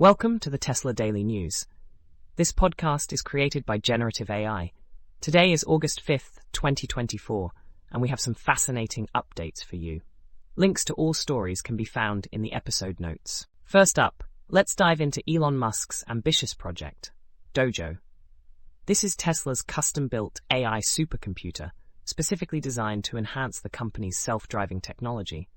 Welcome to the Tesla Daily News. This podcast is created by Generative AI. Today is August 5th, 2024, and we have some fascinating updates for you. Links to all stories can be found in the episode notes. First up, let's dive into Elon Musk's ambitious project, Dojo. This is Tesla's custom-built AI supercomputer, specifically designed to enhance the company's self-driving technology.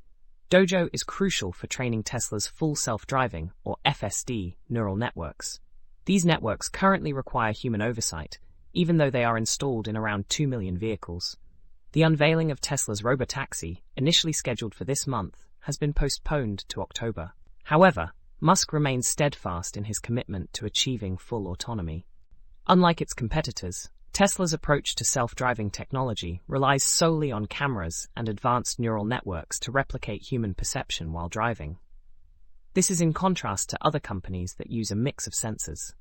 Dojo is crucial for training Tesla's full self-driving, or FSD, neural networks. These networks currently require human oversight, even though they are installed in around 2 million vehicles. The unveiling of Tesla's robotaxi, initially scheduled for this month, has been postponed to October. However, Musk remains steadfast in his commitment to achieving full autonomy. Unlike its competitors, Tesla's approach to self-driving technology relies solely on cameras and advanced neural networks to replicate human perception while driving. This is in contrast to other companies that use a mix of sensors.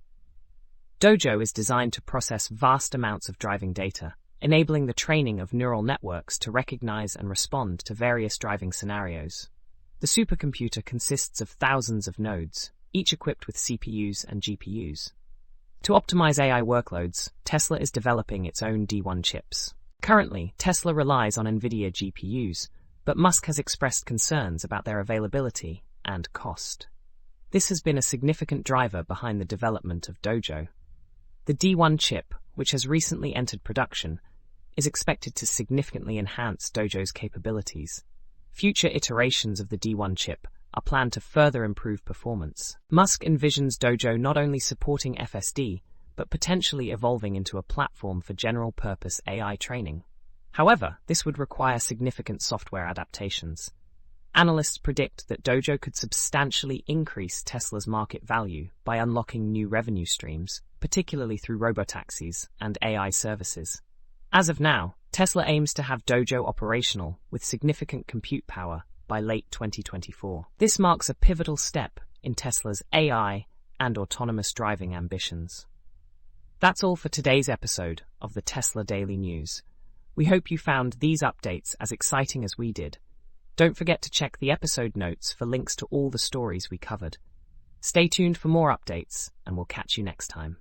Dojo is designed to process vast amounts of driving data, enabling the training of neural networks to recognize and respond to various driving scenarios. The supercomputer consists of thousands of nodes, each equipped with CPUs and GPUs. To optimize AI workloads, Tesla is developing its own D1 chips. Currently, Tesla relies on Nvidia GPUs, but Musk has expressed concerns about their availability and cost. This has been a significant driver behind the development of Dojo. The D1 chip, which has recently entered production, is expected to significantly enhance Dojo's capabilities. Future iterations of the D1 chip are planned to further improve performance. Musk envisions Dojo not only supporting FSD, but potentially evolving into a platform for general-purpose AI training. However, this would require significant software adaptations. Analysts predict that Dojo could substantially increase Tesla's market value by unlocking new revenue streams, particularly through robotaxis and AI services. As of now, Tesla aims to have Dojo operational with significant compute power by late 2024. This marks a pivotal step in Tesla's AI and autonomous driving ambitions. That's all for today's episode of the Tesla Daily News. We hope you found these updates as exciting as we did. Don't forget to check the episode notes for links to all the stories we covered. Stay tuned for more updates, and we'll catch you next time.